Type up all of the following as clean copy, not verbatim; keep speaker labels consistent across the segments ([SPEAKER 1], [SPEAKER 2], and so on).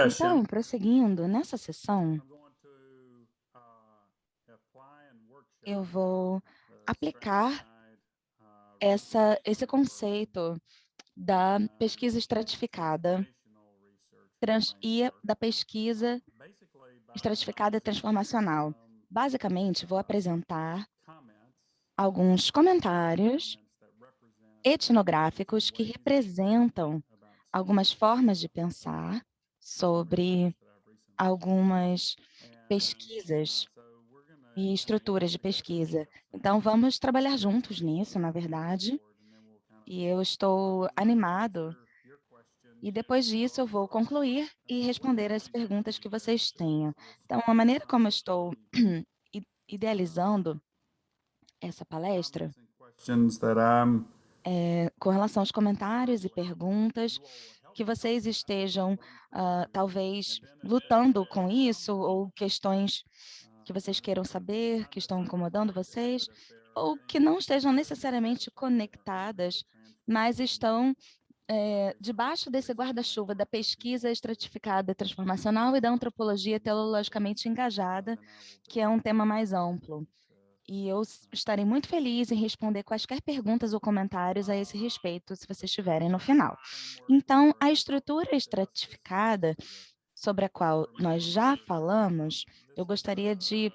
[SPEAKER 1] Então, prosseguindo, nessa sessão, eu vou aplicar esse conceito da pesquisa estratificada e da pesquisa estratificada e transformacional. Basicamente, vou apresentar alguns comentários etnográficos que representam algumas formas de pensar sobre algumas pesquisas e estruturas de pesquisa. Então, vamos trabalhar juntos nisso, na verdade, e eu estou animado. E depois disso, eu vou concluir e responder as perguntas que vocês tenham. Então, a maneira como eu estou idealizando essa palestra, com relação aos comentários e perguntas, que vocês estejam, talvez, lutando com isso, ou questões que vocês queiram saber, que estão incomodando vocês, ou que não estejam necessariamente conectadas, mas estão debaixo desse guarda-chuva da pesquisa estratificada e transformacional e da antropologia teleologicamente engajada, que é um tema mais amplo. E eu estarei muito feliz em responder quaisquer perguntas ou comentários a esse respeito, se vocês tiverem no final. Então, a estrutura estratificada, sobre a qual nós já falamos, eu gostaria de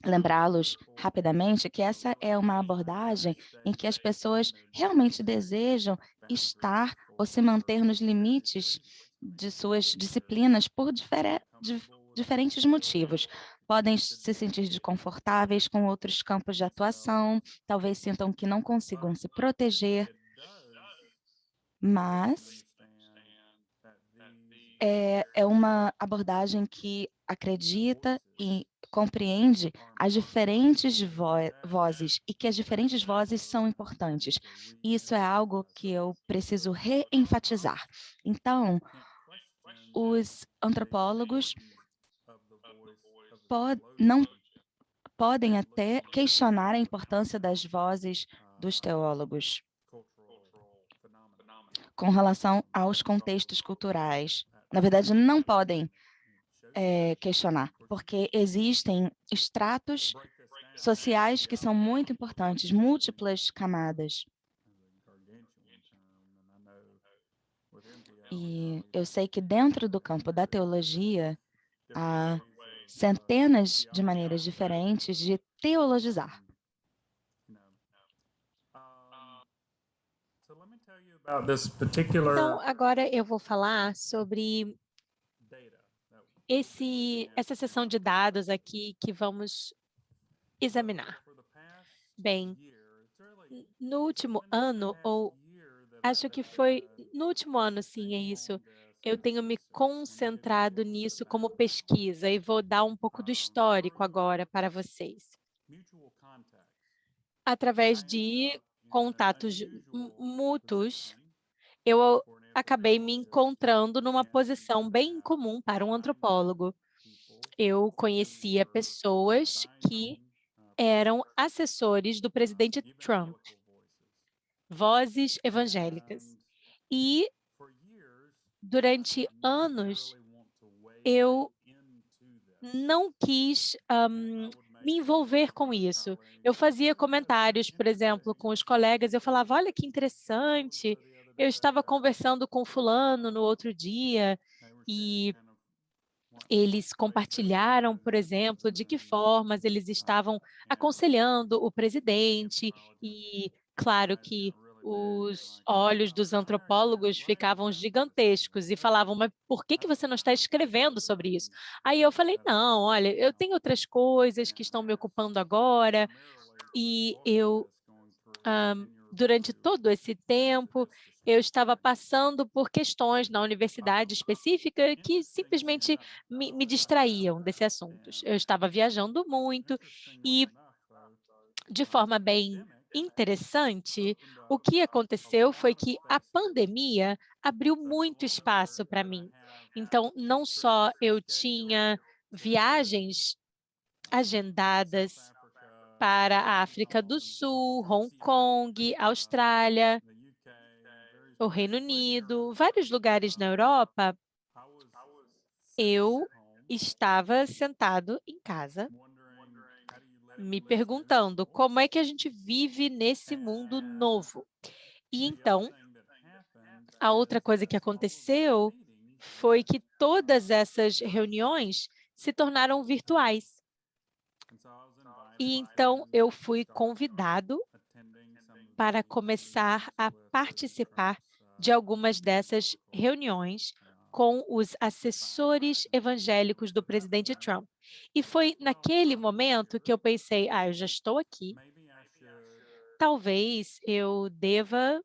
[SPEAKER 1] lembrá-los rapidamente que essa é uma abordagem em que as pessoas realmente desejam estar ou se manter nos limites de suas disciplinas por diferentes motivos. Podem se sentir desconfortáveis com outros campos de atuação, talvez sintam que não consigam se proteger, mas é uma abordagem que acredita e compreende as diferentes vozes e que as diferentes vozes são importantes. Isso é algo que eu preciso reenfatizar. Então, os antropólogos não podem até questionar a importância das vozes dos teólogos com relação aos contextos culturais. Na verdade, não podem questionar, porque existem estratos sociais que são muito importantes, múltiplas camadas. E eu sei que dentro do campo da teologia há centenas de maneiras diferentes de teologizar.
[SPEAKER 2] Então, agora eu vou falar sobre essa seção de dados aqui que vamos examinar. Bem, no último ano, ou acho que foi no último ano, sim, é isso, eu tenho me concentrado nisso como pesquisa e vou dar um pouco do histórico agora para vocês. Através de contatos mútuos, eu acabei me encontrando numa posição bem incomum para um antropólogo. Eu conhecia pessoas que eram assessores do presidente Trump, vozes evangélicas. E, durante anos, eu não quis me envolver com isso. Eu fazia comentários, por exemplo, com os colegas, eu falava, olha que interessante, eu estava conversando com fulano no outro dia e eles compartilharam, por exemplo, de que formas eles estavam aconselhando o presidente e, claro que os olhos dos antropólogos ficavam gigantescos e falavam, mas por que você não está escrevendo sobre isso? Aí eu falei, não, olha, eu tenho outras coisas que estão me ocupando agora e eu durante todo esse tempo, eu estava passando por questões na universidade específica que simplesmente me distraíam desse assunto. Eu estava viajando muito e, de forma bem interessante, o que aconteceu foi que a pandemia abriu muito espaço para mim. Então, não só eu tinha viagens agendadas para a África do Sul, Hong Kong, Austrália, o Reino Unido, vários lugares na Europa, eu estava sentado em casa, me perguntando como é que a gente vive nesse mundo novo. E então, a outra coisa que aconteceu foi que todas essas reuniões se tornaram virtuais. E então eu fui convidado para começar a participar de algumas dessas reuniões com os assessores evangélicos do presidente Trump. E foi naquele momento que eu pensei, eu já estou aqui, talvez eu deva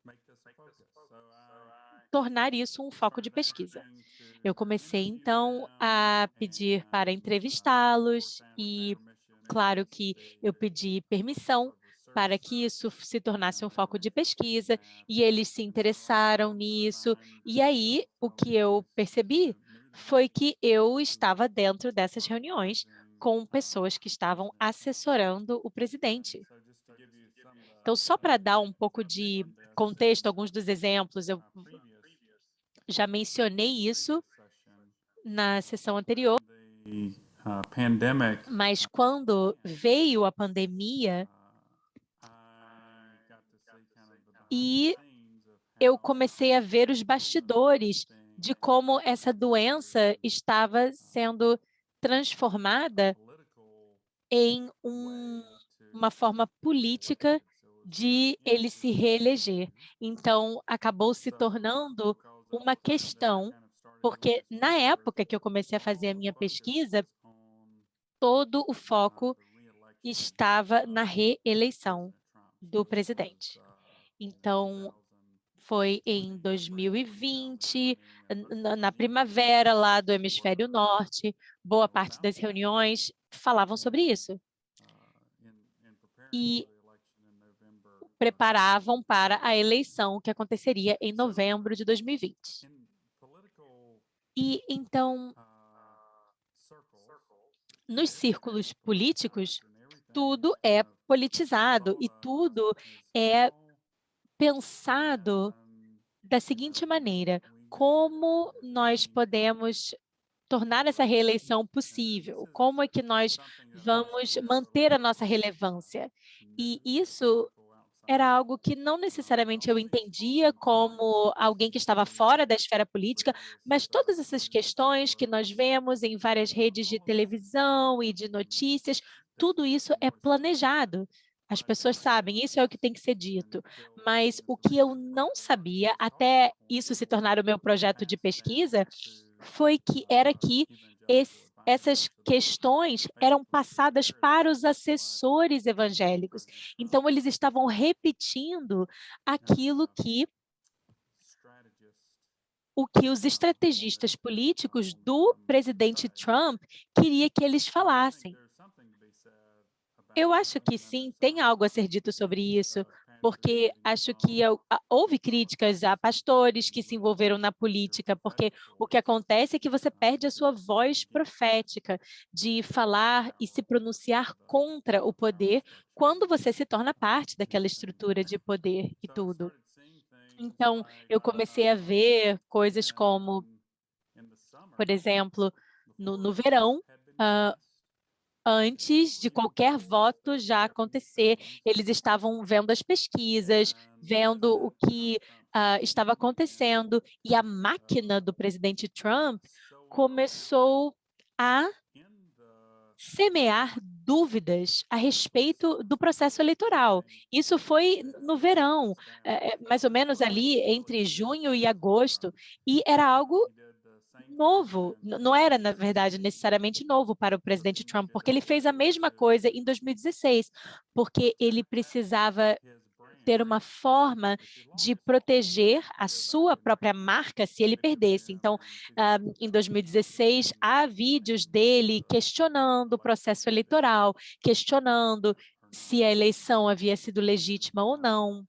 [SPEAKER 2] tornar isso um foco de pesquisa. Eu comecei, então, a pedir para entrevistá-los e, claro que eu pedi permissão para que isso se tornasse um foco de pesquisa, e eles se interessaram nisso. E aí, o que eu percebi foi que eu estava dentro dessas reuniões com pessoas que estavam assessorando o presidente. Então, só para dar um pouco de contexto, alguns dos exemplos, eu já mencionei isso na sessão anterior, mas quando veio a pandemia e eu comecei a ver os bastidores de como essa doença estava sendo transformada em uma forma política de ele se reeleger. Então, acabou se tornando uma questão, porque na época que eu comecei a fazer a minha pesquisa, todo o foco estava na reeleição do presidente. Então, foi em 2020, na primavera lá do hemisfério norte, boa parte das reuniões falavam sobre isso. E preparavam para a eleição que aconteceria em novembro de 2020. E então, nos círculos políticos, tudo é politizado e tudo é pensado da seguinte maneira: como nós podemos tornar essa reeleição possível? Como é que nós vamos manter a nossa relevância? E isso era algo que não necessariamente eu entendia como alguém que estava fora da esfera política, mas todas essas questões que nós vemos em várias redes de televisão e de notícias, tudo isso é planejado. As pessoas sabem, isso é o que tem que ser dito. Mas o que eu não sabia, até isso se tornar o meu projeto de pesquisa, foi que essas questões eram passadas para os assessores evangélicos. Então, eles estavam repetindo aquilo que os estrategistas políticos do presidente Trump queria que eles falassem. Eu acho que sim, tem algo a ser dito sobre isso, porque acho que houve críticas a pastores que se envolveram na política, porque o que acontece é que você perde a sua voz profética de falar e se pronunciar contra o poder quando você se torna parte daquela estrutura de poder e tudo. Então, eu comecei a ver coisas como, por exemplo, no verão, antes de qualquer voto já acontecer, eles estavam vendo as pesquisas, vendo o que estava acontecendo, e a máquina do presidente Trump começou a semear dúvidas a respeito do processo eleitoral. Isso foi no verão, mais ou menos ali entre junho e agosto, e era algo novo, não era, na verdade, necessariamente novo para o presidente Trump, porque ele fez a mesma coisa em 2016, porque ele precisava ter uma forma de proteger a sua própria marca se ele perdesse. Então, em 2016, há vídeos dele questionando o processo eleitoral, questionando se a eleição havia sido legítima ou não.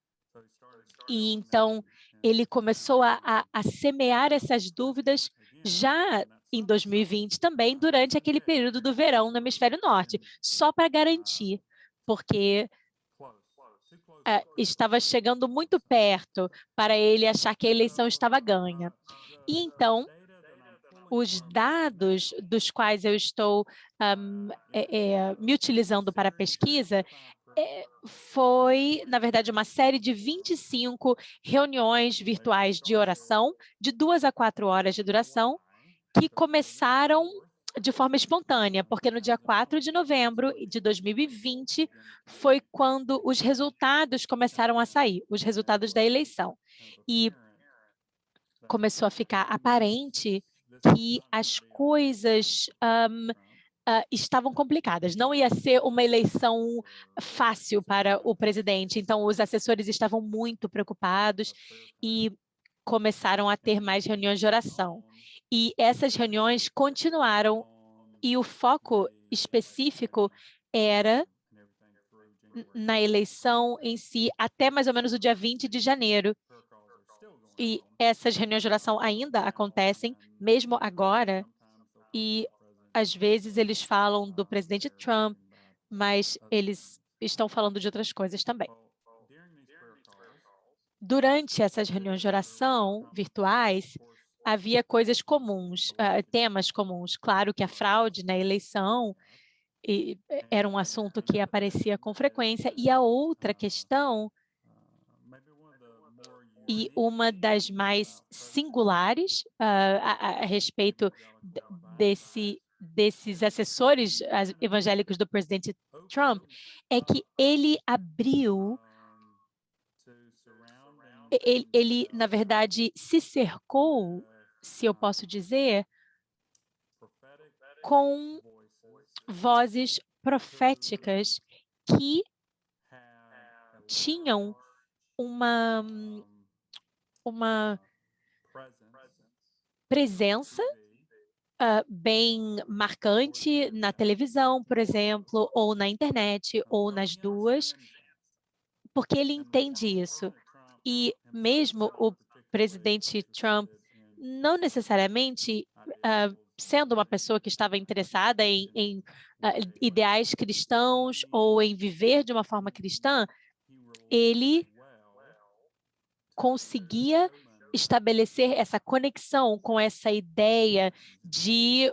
[SPEAKER 2] E então, ele começou a semear essas dúvidas já em 2020 também, durante aquele período do verão no hemisfério norte, só para garantir, porque estava chegando muito perto para ele achar que a eleição estava ganha. E então, os dados dos quais eu estou me utilizando para a pesquisa foi, na verdade, uma série de 25 reuniões virtuais de oração, de 2 a 4 horas de duração, que começaram de forma espontânea, porque no dia 4 de novembro de 2020 foi quando os resultados começaram a sair, os resultados da eleição. E começou a ficar aparente que as coisas estavam complicadas. Não ia ser uma eleição fácil para o presidente. Então, os assessores estavam muito preocupados e começaram a ter mais reuniões de oração. E essas reuniões continuaram e o foco específico era na eleição em si, até mais ou menos o dia 20 de janeiro. E essas reuniões de oração ainda acontecem, mesmo agora, e às vezes eles falam do presidente Trump, mas eles estão falando de outras coisas também. Durante essas reuniões de oração virtuais, havia coisas comuns, temas comuns. Claro que a fraude na eleição era um assunto que aparecia com frequência, e a outra questão, e uma das mais singulares a respeito desses assessores evangélicos do presidente Trump, é que ele abriu, ele, na verdade, se cercou, se eu posso dizer, com vozes proféticas que tinham uma presença bem marcante na televisão, por exemplo, ou na internet, ou nas duas, porque ele entende isso. E mesmo o presidente Trump, não necessariamente sendo uma pessoa que estava interessada em ideais cristãos ou em viver de uma forma cristã, ele conseguia estabelecer essa conexão com essa ideia de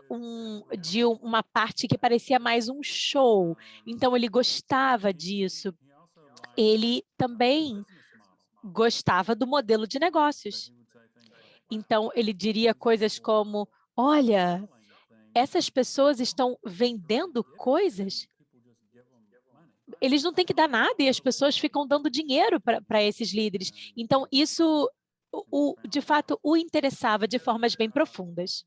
[SPEAKER 2] uma parte que parecia mais um show. Então, ele gostava disso. Ele também gostava do modelo de negócios. Então, ele diria coisas como: olha, essas pessoas estão vendendo coisas, eles não têm que dar nada e as pessoas ficam dando dinheiro para esses líderes. Então, isso, de fato, o interessava de formas bem profundas.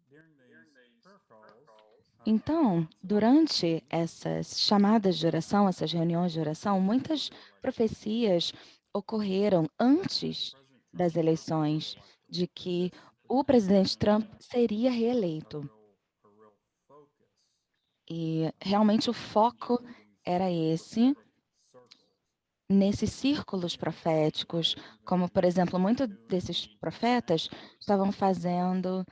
[SPEAKER 1] Então, durante essas chamadas de oração, essas reuniões de oração, muitas profecias ocorreram antes das eleições de que o presidente Trump seria reeleito. E realmente o foco era esse, nesses círculos proféticos, como, por exemplo, muitos desses profetas estavam fazendo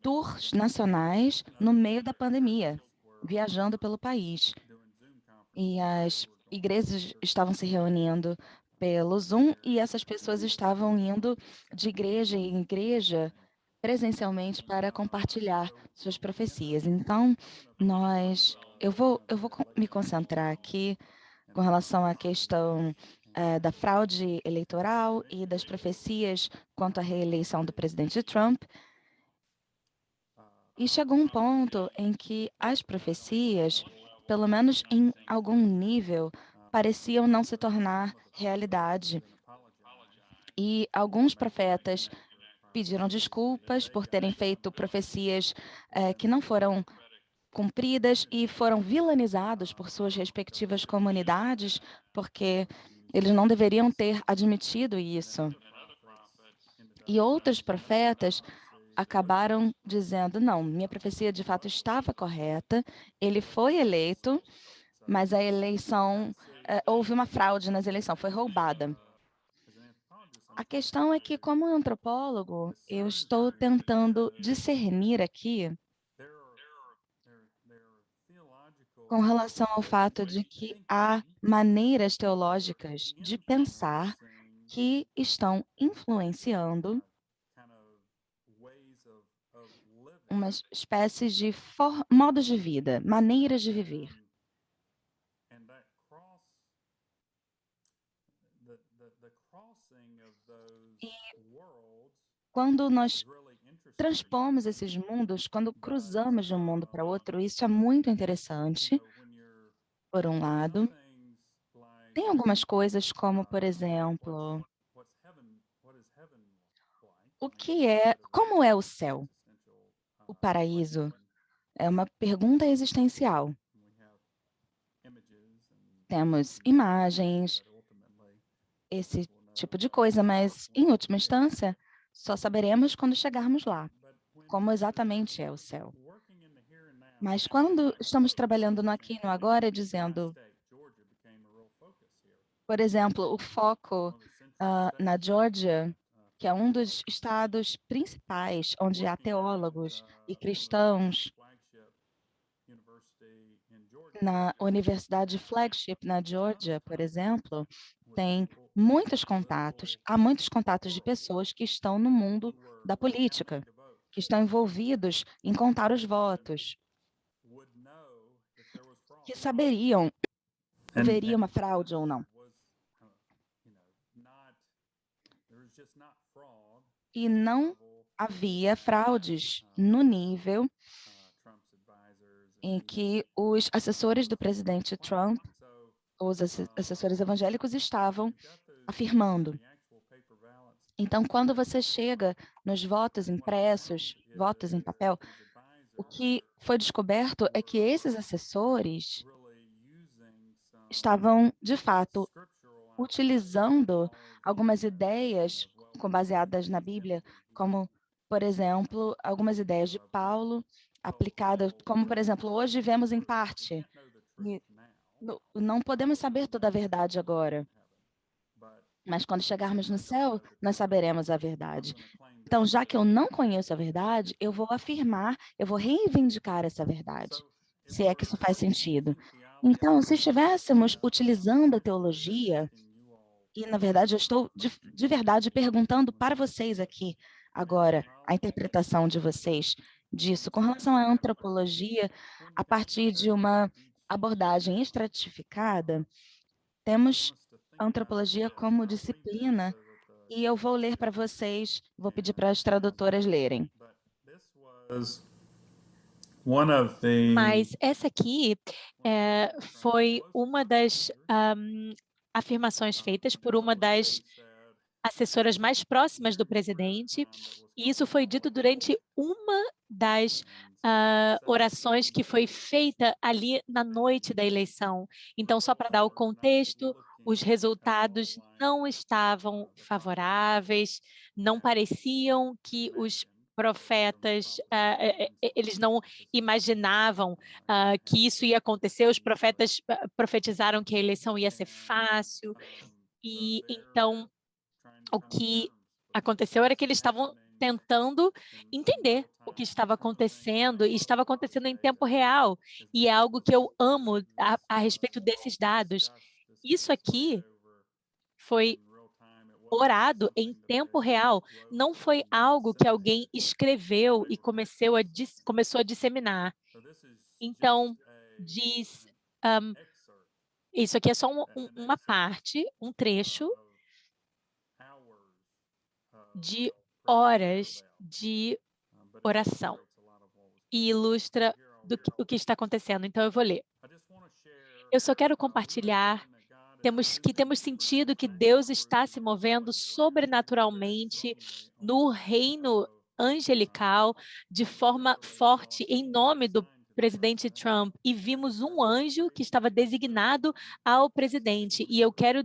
[SPEAKER 1] tours nacionais no meio da pandemia, viajando pelo país. E as igrejas estavam se reunindo pelo Zoom e essas pessoas estavam indo de igreja em igreja presencialmente para compartilhar suas profecias. Então, eu vou me concentrar aqui com relação à questão da fraude eleitoral e das profecias quanto à reeleição do presidente Trump. E chegou um ponto em que as profecias, pelo menos em algum nível, pareciam não se tornar realidade. E alguns profetas pediram desculpas por terem feito profecias que não foram cumpridas e foram vilanizados por suas respectivas comunidades, porque eles não deveriam ter admitido isso. E outros profetas acabaram dizendo: não, minha profecia de fato estava correta, ele foi eleito, mas a eleição, houve uma fraude nas eleições, foi roubada. A questão é que, como antropólogo, eu estou tentando discernir aqui com relação ao fato de que há maneiras teológicas de pensar que estão influenciando uma espécie de modos de vida, maneiras de viver. E quando nós transpomos esses mundos, quando cruzamos de um mundo para outro, isso é muito interessante, por um lado. Tem algumas coisas como, por exemplo, como é o céu, o paraíso? É uma pergunta existencial. Temos imagens, esse tipo de coisa, mas, em última instância, só saberemos quando chegarmos lá, como exatamente é o céu. Mas quando estamos trabalhando no aqui e no agora, dizendo, por exemplo, o foco na Geórgia, que é um dos estados principais onde há teólogos e cristãos, na Universidade Flagship, na Geórgia, por exemplo, tem há muitos contatos de pessoas que estão no mundo da política, que estão envolvidos em contar os votos, que saberiam se haveria uma fraude ou não. E não havia fraudes no nível em que os assessores do presidente Trump, os assessores evangélicos, estavam afirmando. Então, quando você chega nos votos impressos, votos em papel, o que foi descoberto é que esses assessores estavam, de fato, utilizando algumas ideias baseadas na Bíblia, como, por exemplo, algumas ideias de Paulo aplicadas, como, por exemplo, hoje vemos em parte, e não podemos saber toda a verdade agora, mas quando chegarmos no céu, nós saberemos a verdade. Então, já que eu não conheço a verdade, eu vou afirmar, eu vou reivindicar essa verdade, se é que isso faz sentido. Então, se estivéssemos utilizando a teologia, e na verdade eu estou de verdade perguntando para vocês aqui agora a interpretação de vocês disso com relação à antropologia, a partir de uma abordagem estratificada, temos a antropologia como disciplina. E eu vou ler para vocês, vou pedir para as tradutoras lerem.
[SPEAKER 2] Mas essa aqui foi uma das afirmações feitas por uma das assessoras mais próximas do presidente, e isso foi dito durante uma das orações que foi feita ali na noite da eleição. Então, só para dar o contexto, os resultados não estavam favoráveis, não pareciam que os profetas, eles não imaginavam que isso ia acontecer, os profetas profetizaram que a eleição ia ser fácil, e então o que aconteceu era que eles estavam tentando entender o que estava acontecendo, e estava acontecendo em tempo real, e é algo que eu amo a respeito desses dados. Isso aqui foi orado em tempo real, não foi algo que alguém escreveu e começou a disseminar. Então, diz, isso aqui é só uma parte, um trecho de horas de oração e ilustra o que está acontecendo. Então, eu vou ler. Eu só quero compartilhar temos sentido que Deus está se movendo sobrenaturalmente no reino angelical de forma forte em nome do presidente Trump, e vimos um anjo que estava designado ao presidente, e eu quero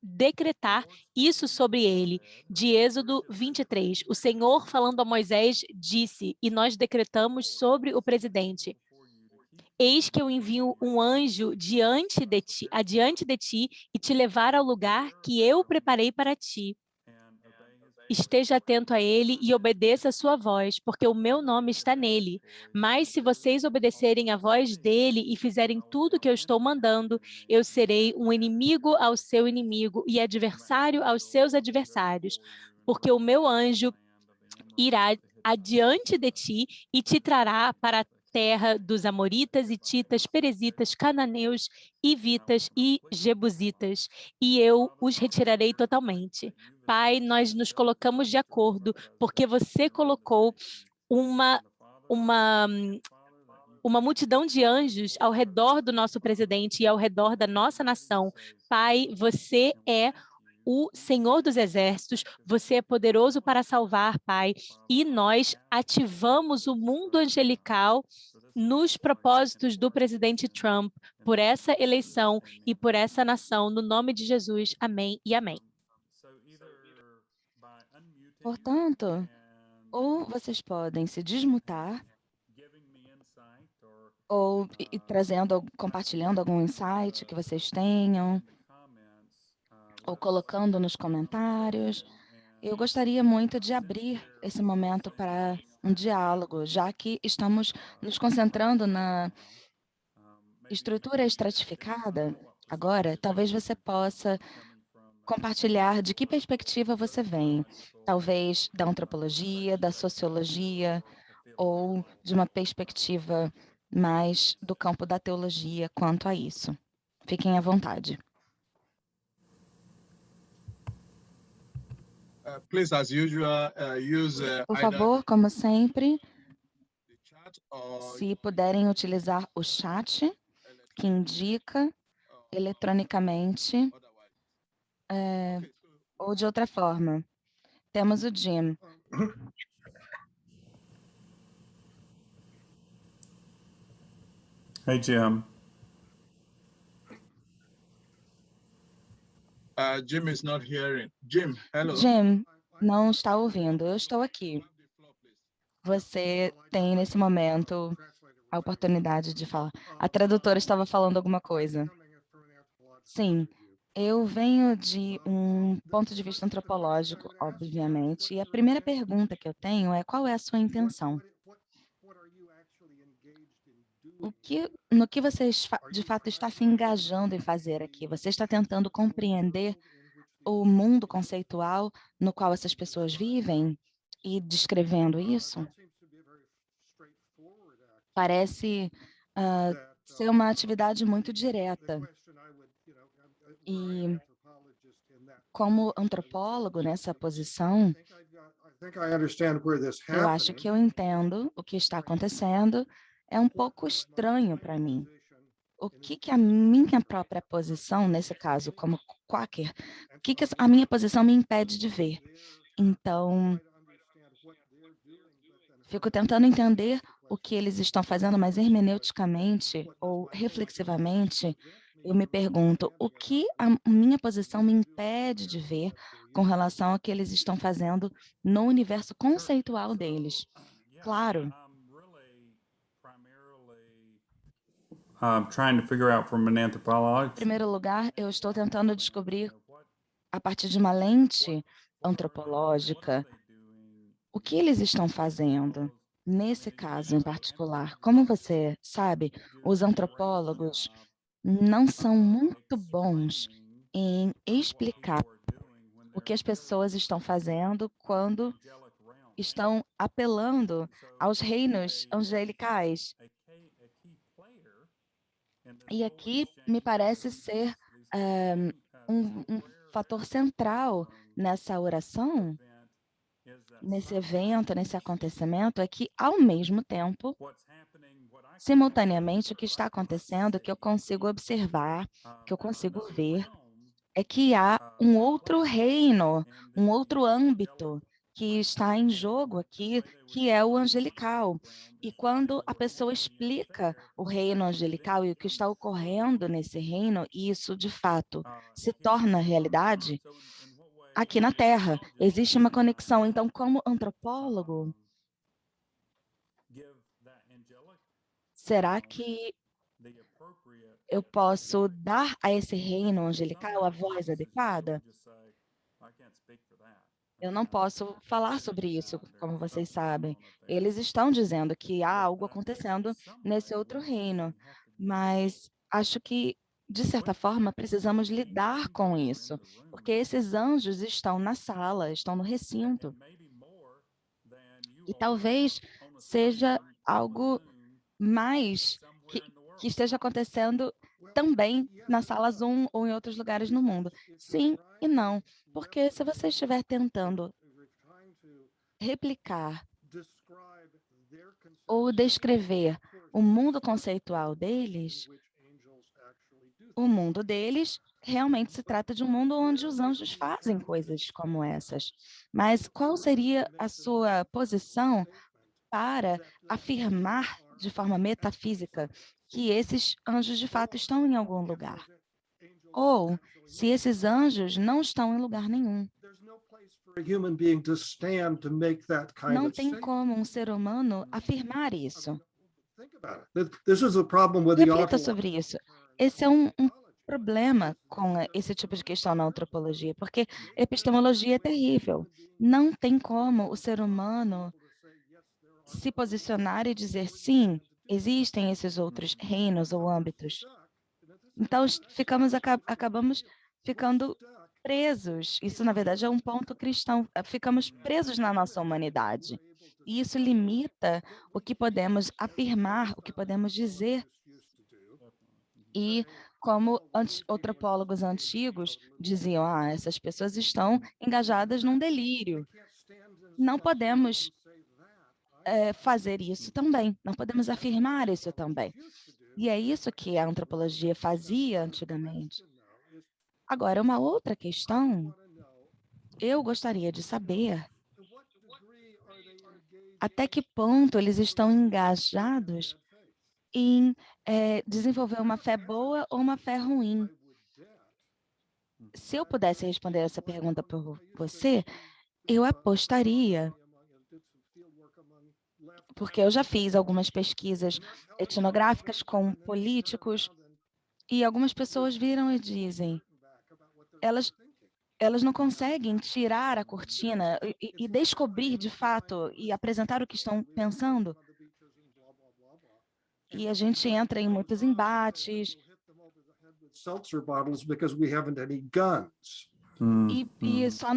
[SPEAKER 2] decretar isso sobre ele, de Êxodo 23. O Senhor, falando a Moisés, disse, e nós decretamos sobre o presidente: eis que eu envio um anjo adiante de ti, e te levar ao lugar que eu preparei para ti. Esteja atento a ele e obedeça a sua voz, porque o meu nome está nele. Mas se vocês obedecerem à voz dele e fizerem tudo o que eu estou mandando, eu serei um inimigo ao seu inimigo e adversário aos seus adversários, porque o meu anjo irá adiante de ti e te trará para a terra dos amoritas, hititas, perezitas, cananeus, hivitas e jebusitas, e eu os retirarei totalmente. Pai, nós nos colocamos de acordo, porque você colocou uma uma uma multidão de anjos ao redor do nosso presidente e ao redor da nossa nação. Pai, você é o Senhor dos Exércitos, você é poderoso para salvar, Pai, e nós ativamos o mundo angelical nos propósitos do presidente Trump, por essa eleição e por essa nação, no nome de Jesus. Amém e amém.
[SPEAKER 1] Portanto, ou vocês podem se desmutar ou trazendo, compartilhando algum insight que vocês tenham, ou colocando nos comentários. Eu gostaria muito de abrir esse momento para um diálogo, já que estamos nos concentrando na estrutura estratificada. Agora, talvez você possa compartilhar de que perspectiva você vem, talvez da antropologia, da sociologia, ou de uma perspectiva mais do campo da teologia quanto a isso. Fiquem à vontade.
[SPEAKER 3] Please, as usual, use
[SPEAKER 1] Por
[SPEAKER 3] either
[SPEAKER 1] favor, como sempre,
[SPEAKER 3] the chat or
[SPEAKER 1] se puderem utilizar o chat, que indica eletronicamente,
[SPEAKER 3] otherwise. Okay, so
[SPEAKER 1] ou de outra forma. Temos o Jim.
[SPEAKER 4] Hey, Jim.
[SPEAKER 3] Jim is not hearing. Jim, hello.
[SPEAKER 1] Jim, não está ouvindo. Eu estou aqui.
[SPEAKER 3] You have the floor, please.
[SPEAKER 1] Você tem, nesse momento, a oportunidade de falar. A tradutora estava falando alguma coisa. Sim, eu venho de um ponto de vista antropológico, obviamente, e a primeira pergunta que eu tenho é: qual é a sua intenção? No que você de fato está se engajando em fazer aqui? Você está tentando compreender o mundo conceitual no qual essas pessoas vivem e descrevendo isso? Parece ser uma atividade muito direta. E como antropólogo nessa posição, eu acho que eu entendo o que está acontecendo. É um pouco estranho para mim. O que que a minha própria posição, nesse caso, como quaker, o que que a minha posição me impede de ver? Então, fico tentando entender o que eles estão fazendo, mas hermeneuticamente ou reflexivamente, eu me pergunto o que a minha posição me impede de ver com relação ao que eles estão fazendo no universo conceitual deles. Claro,
[SPEAKER 4] Trying to figure out from an
[SPEAKER 1] em
[SPEAKER 4] anthropologist.
[SPEAKER 1] primeiro lugar, eu estou tentando descobrir, a partir de uma lente antropológica, o que eles estão fazendo. Nesse caso em particular, como você sabe, os antropólogos não são muito bons em explicar o que as pessoas estão fazendo quando estão apelando aos reinos angelicais. E aqui me parece ser um fator central nessa oração, nesse evento, nesse acontecimento, é que, ao mesmo tempo, simultaneamente, o que está acontecendo, que eu consigo observar, que eu consigo ver, é que há um outro reino, um outro âmbito que está em jogo aqui, que é o angelical. E quando a pessoa explica o reino angelical e o que está ocorrendo nesse reino, isso, de fato, se torna realidade, aqui na Terra existe uma conexão. Então, como antropólogo, será que eu posso dar a esse reino angelical a voz adequada? Eu não posso falar sobre isso, como vocês sabem. Eles estão dizendo que há algo acontecendo nesse outro reino, mas acho que, de certa forma, precisamos lidar com isso, porque esses anjos estão na sala, estão no recinto. E talvez seja algo mais que esteja acontecendo também na sala Zoom ou em outros lugares no mundo. Sim e não, porque se você estiver tentando replicar ou descrever o mundo conceitual deles, o mundo deles realmente se trata de um mundo onde os anjos fazem coisas como essas. Mas qual seria a sua posição para afirmar de forma metafísica que esses anjos de fato estão em algum lugar? Ou se esses anjos não estão em lugar nenhum? Não tem como um ser humano afirmar isso. Reflita sobre isso. Esse é um problema com esse tipo de questão na antropologia, porque epistemologia é terrível. Não tem como o ser humano se posicionar e dizer sim, existem esses outros reinos ou âmbitos. Então, acabamos ficando presos. Isso, na verdade, é um ponto cristão. Ficamos presos na nossa humanidade. E isso limita o que podemos afirmar, o que podemos dizer. E como antropólogos antigos diziam, essas pessoas estão engajadas num delírio. Não podemos fazer isso também, não podemos afirmar isso também. E é isso que a antropologia fazia antigamente. Agora, uma outra questão, eu gostaria de saber até que ponto eles estão engajados em desenvolver uma fé boa ou uma fé ruim. Se eu pudesse responder essa pergunta por você, eu apostaria, porque eu já fiz algumas pesquisas etnográficas com políticos e algumas pessoas viram e dizem, elas não conseguem tirar a cortina e descobrir de fato e apresentar o que estão pensando. E a gente entra em muitos embates. E só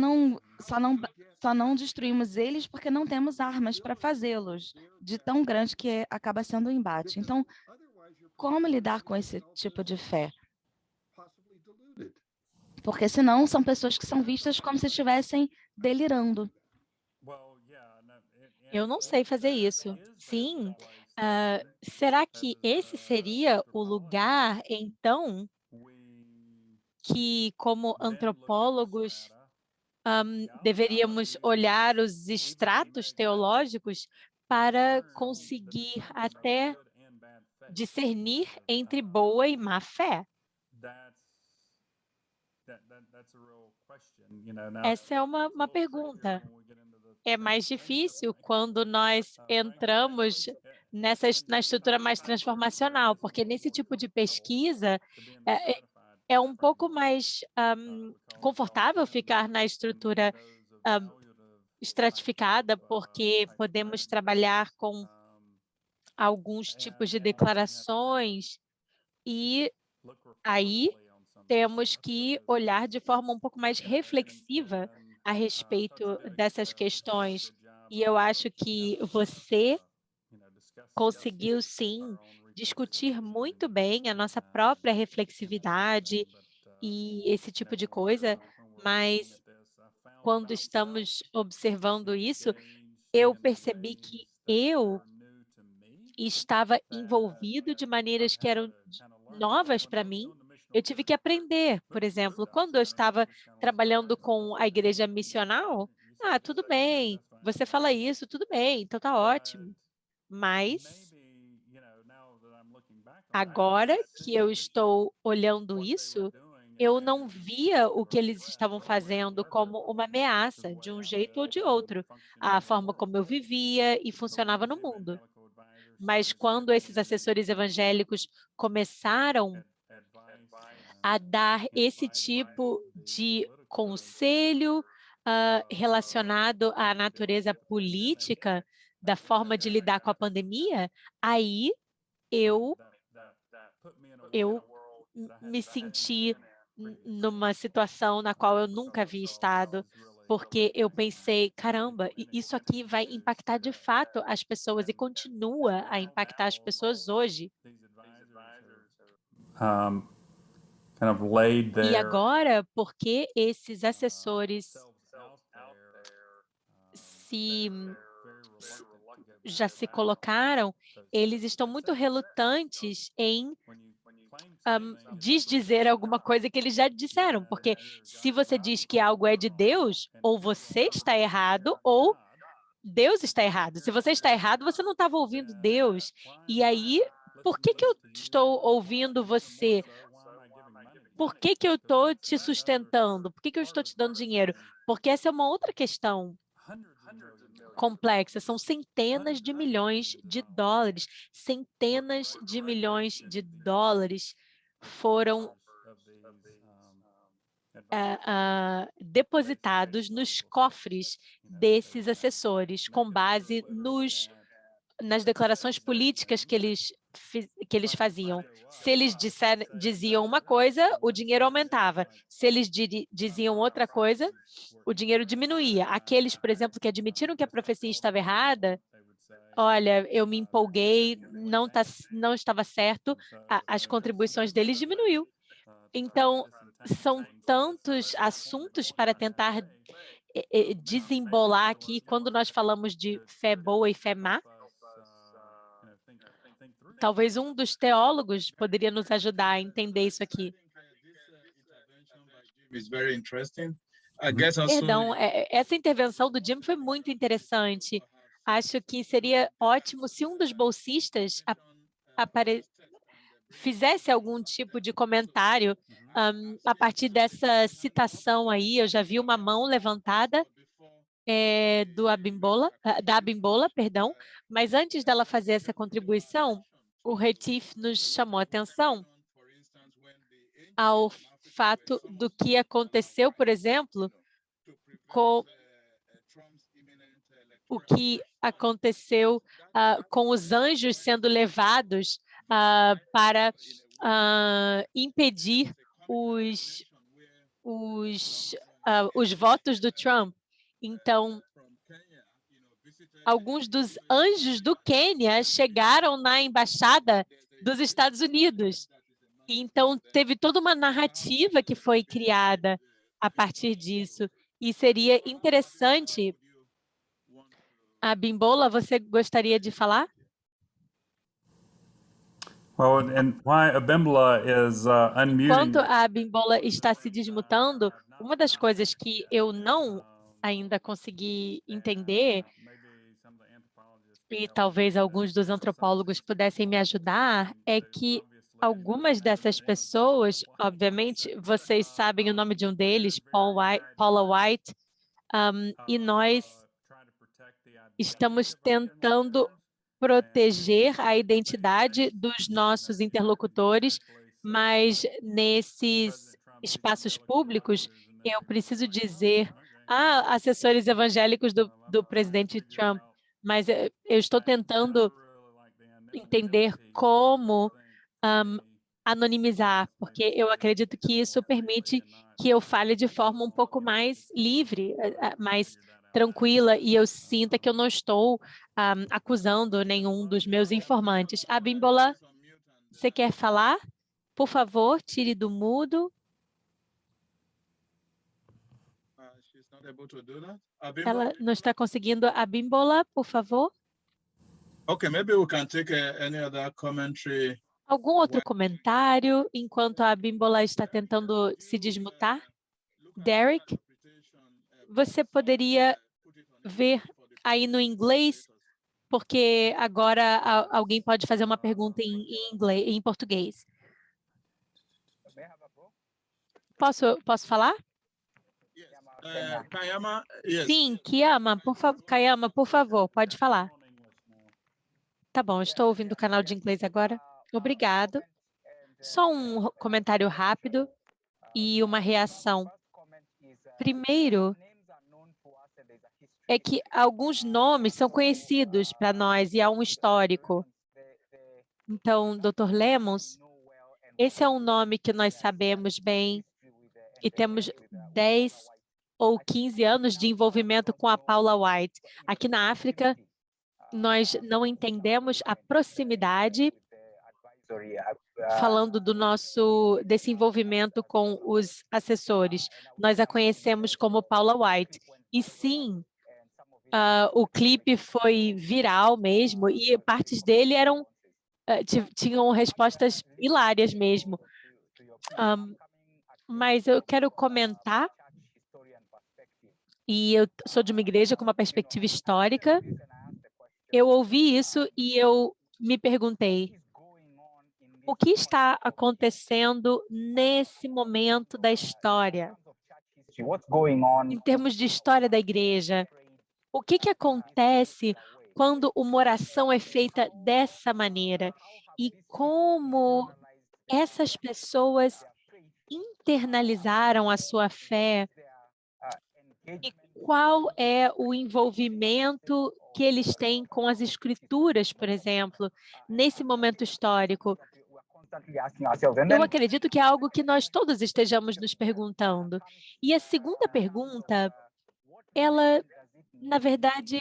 [SPEAKER 1] não destruímos eles porque não temos armas para fazê-los, de tão grande que acaba sendo o embate. Então, como lidar com esse tipo de fé? Porque senão são pessoas que são vistas como se estivessem delirando.
[SPEAKER 2] Eu não sei fazer isso. Sim. Será que esse seria o lugar, então, que, como antropólogos, deveríamos olhar os estratos teológicos para conseguir até discernir entre boa e má fé? Essa é uma pergunta. É mais difícil quando nós entramos na estrutura mais transformacional, porque nesse tipo de pesquisa é um pouco mais confortável ficar na estrutura estratificada, porque podemos trabalhar com alguns tipos de declarações e aí temos que olhar de forma um pouco mais reflexiva a respeito dessas questões. E eu acho que você conseguiu, sim, discutir muito bem a nossa própria reflexividade e esse tipo de coisa, mas quando estamos observando isso, eu percebi que eu estava envolvido de maneiras que eram novas para mim. Eu tive que aprender, por exemplo, quando eu estava trabalhando com a igreja missional, tudo bem, você fala isso, tudo bem, então tá ótimo. Mas agora que eu estou olhando isso, eu não via o que eles estavam fazendo como uma ameaça, de um jeito ou de outro, a forma como eu vivia e funcionava no mundo. Mas quando esses assessores evangélicos começaram a dar esse tipo de conselho relacionado à natureza política da forma de lidar com a pandemia, aí eu me senti numa situação na qual eu nunca havia estado, porque eu pensei, caramba, isso aqui vai impactar de fato as pessoas e continua a impactar as pessoas hoje.
[SPEAKER 4] um, kind of laid
[SPEAKER 2] E
[SPEAKER 4] their
[SPEAKER 2] agora, porque esses assessores se já se colocaram, eles estão muito relutantes em desdizer alguma coisa que eles já disseram, porque se você diz que algo é de Deus, ou você está errado, ou Deus está errado. Se você está errado, você não estava ouvindo Deus. E aí, por que que eu estou ouvindo você? Por que que eu estou te sustentando? Por que que eu estou te dando dinheiro? Porque essa é uma outra questão complexa, são centenas de milhões de dólares. Centenas de milhões de dólares foram depositados nos cofres desses assessores, com base nas declarações políticas que eles faziam. Se eles diziam uma coisa, o dinheiro aumentava. Se eles diziam outra coisa, o dinheiro diminuía. Aqueles, por exemplo, que admitiram que a profecia estava errada, olha, eu me empolguei, não estava certo, as contribuições deles diminuiu. Então, são tantos assuntos para tentar desembolar aqui, quando nós falamos de fé boa e fé má. Talvez um dos teólogos poderia nos ajudar a entender isso aqui. Perdão, essa intervenção do Jim foi muito interessante. Acho que seria ótimo se um dos bolsistas fizesse algum tipo de comentário a partir dessa citação aí. Eu já vi uma mão levantada da Abimbola, perdão, mas antes dela fazer essa contribuição, o Retif nos chamou a atenção ao fato do que aconteceu, por exemplo, com o que aconteceu com os anjos sendo levados para impedir os votos do Trump. Então, alguns dos anjos do Quênia chegaram na embaixada dos Estados Unidos. Então, teve toda uma narrativa que foi criada a partir disso. E seria interessante. Abimbola, você gostaria de falar?
[SPEAKER 4] well, and why Abimbola is unmuting.
[SPEAKER 2] Enquanto a Abimbola está se desmutando, uma das coisas que eu não ainda consegui entender, e talvez alguns dos antropólogos pudessem me ajudar, é que algumas dessas pessoas, obviamente, vocês sabem o nome de um deles, Paula White, e nós estamos tentando proteger a identidade dos nossos interlocutores, mas nesses espaços públicos, eu preciso dizer, assessores evangélicos do presidente Trump, mas eu estou tentando entender como anonimizar, porque eu acredito que isso permite que eu fale de forma um pouco mais livre, mais tranquila, e eu sinta que eu não estou acusando nenhum dos meus informantes. Abimbola, você quer falar? Por favor, tire do mudo. Ela não está conseguindo. Abimbola, por favor.
[SPEAKER 3] Okay, maybe we can take any other commentary.
[SPEAKER 2] Algum outro comentário enquanto a Abimbola está tentando se desmutar? Derek, você poderia ver aí no inglês, porque agora alguém pode fazer uma pergunta em inglês, em português. Posso falar?
[SPEAKER 3] Kayama, yes.
[SPEAKER 2] Sim, Kayama, por favor, pode falar. Tá bom, estou ouvindo o canal de inglês agora. Obrigado. Só um comentário rápido e uma reação. Primeiro, é que alguns nomes são conhecidos para nós e há um histórico. Então, Dr. Lemos, esse é um nome que nós sabemos bem e temos 10 ou 15 anos de envolvimento com a Paula White. Aqui na África, nós não entendemos a proximidade, falando desse envolvimento com os assessores. Nós a conhecemos como Paula White. E sim, o clipe foi viral mesmo, e partes dele tinham respostas hilárias mesmo. Mas eu quero comentar, e eu sou de uma igreja com uma perspectiva histórica. Eu ouvi isso e eu me perguntei, o que está acontecendo nesse momento da história? Em termos de história da igreja, o que acontece quando uma oração é feita dessa maneira? E como essas pessoas internalizaram a sua fé? E qual é o envolvimento que eles têm com as escrituras, por exemplo, nesse momento histórico? Eu acredito que é algo que nós todos estejamos nos perguntando. E a segunda pergunta, ela, na verdade,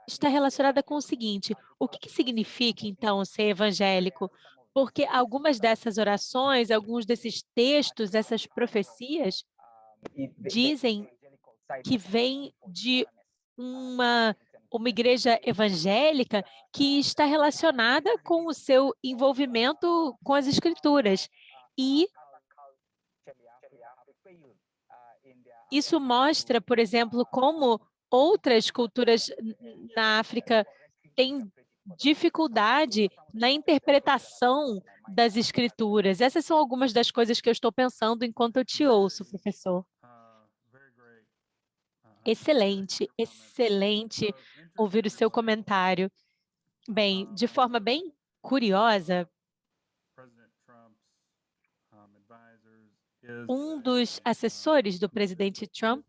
[SPEAKER 2] está relacionada com o seguinte: o que significa, então, ser evangélico? Porque algumas dessas orações, alguns desses textos, essas profecias, dizem que vem de uma igreja evangélica que está relacionada com o seu envolvimento com as escrituras. E isso mostra, por exemplo, como outras culturas na África têm dificuldade na interpretação das escrituras. Essas são algumas das coisas que eu estou pensando enquanto eu te ouço, professor. Excelente, excelente ouvir o seu comentário. Bem, de forma bem curiosa, um dos assessores do presidente Trump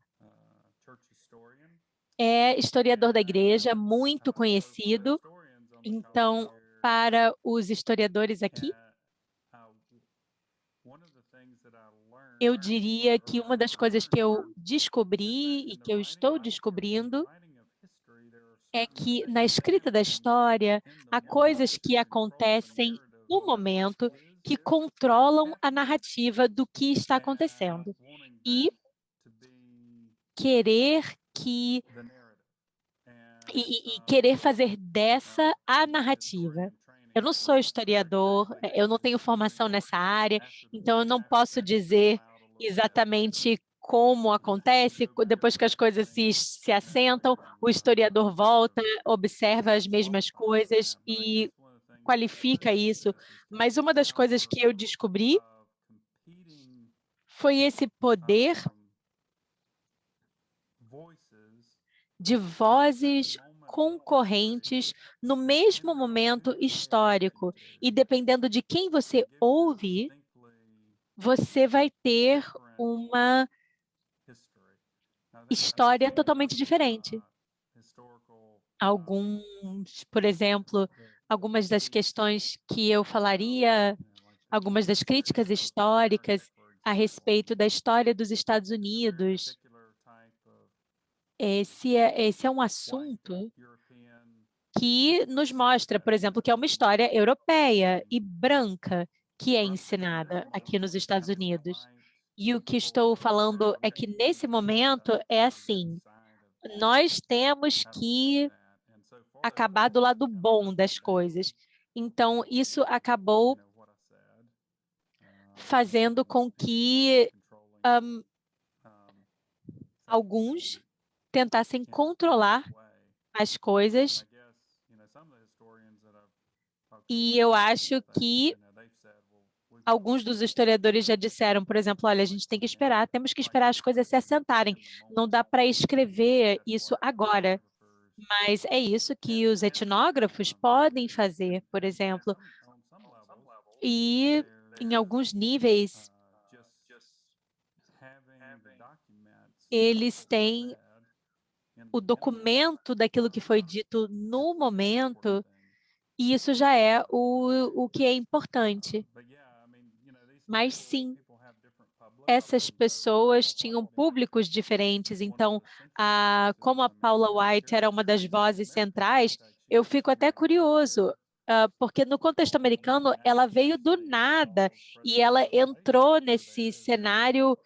[SPEAKER 2] é historiador da igreja, muito conhecido. Então, para os historiadores aqui, eu diria que uma das coisas que eu descobri e que eu estou descobrindo é que na escrita da história há coisas que acontecem no momento que controlam a narrativa do que está acontecendo. E querer querer fazer dessa a narrativa. Eu não sou historiador, eu não tenho formação nessa área, então eu não posso dizer exatamente como acontece. Depois que as coisas se assentam, o historiador volta, observa as mesmas coisas e qualifica isso. Mas uma das coisas que eu descobri foi esse poder de vozes concorrentes no mesmo momento histórico. E dependendo de quem você ouve, você vai ter uma história totalmente diferente. Por exemplo, algumas das questões que eu falaria, algumas das críticas históricas a respeito da história dos Estados Unidos. Esse é um assunto que nos mostra, por exemplo, que é uma história europeia e branca que é ensinada aqui nos Estados Unidos. E o que estou falando é que, nesse momento, é assim, nós temos que acabar do lado bom das coisas. Então, isso acabou fazendo com que alguns tentassem controlar as coisas. E eu acho que alguns dos historiadores já disseram, por exemplo, olha, a gente tem que esperar, temos que esperar as coisas se assentarem. Não dá para escrever isso agora. Mas é isso que os etnógrafos podem fazer, por exemplo. E, em alguns níveis, eles têm o documento daquilo que foi dito no momento, e isso já é o que é importante. Mas, sim, essas pessoas tinham públicos diferentes. Então, como a Paula White era uma das vozes centrais, eu fico até curioso, porque no contexto americano ela veio do nada e ela entrou nesse cenário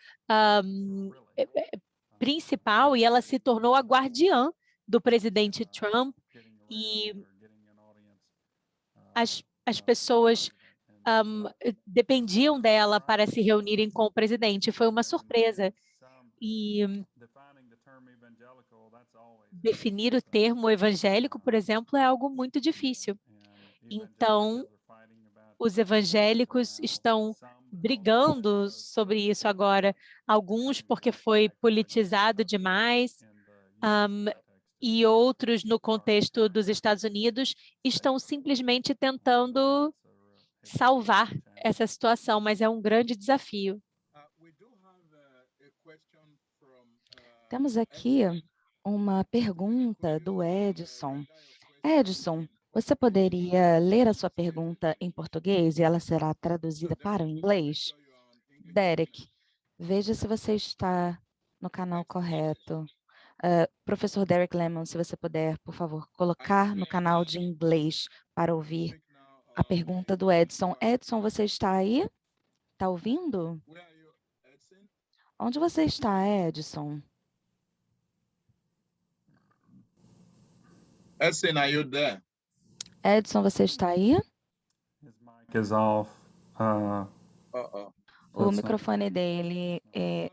[SPEAKER 2] principal e ela se tornou a guardiã do presidente Trump e as pessoas dependiam dela para se reunirem com o presidente. Foi uma surpresa. E definir o termo evangélico, por exemplo, é algo muito difícil. Então, os evangélicos estão brigando sobre isso agora, alguns porque foi politizado demais, e outros, no contexto dos Estados Unidos, estão simplesmente tentando salvar essa situação, mas é um grande desafio.
[SPEAKER 1] Temos aqui uma pergunta do Edson. Edson, você poderia ler a sua pergunta em português e ela será traduzida para o inglês? Derek, veja se você está no canal correto. Professor Derek Lemon, se você puder, por favor, colocar no canal de inglês para ouvir a pergunta do Edson. Edson, você está aí? Está ouvindo? Onde você está, Edson?
[SPEAKER 3] Edson, are you there?
[SPEAKER 1] Edson, você está aí?
[SPEAKER 4] His mic is off.
[SPEAKER 3] Uh-oh.
[SPEAKER 1] O microfone dele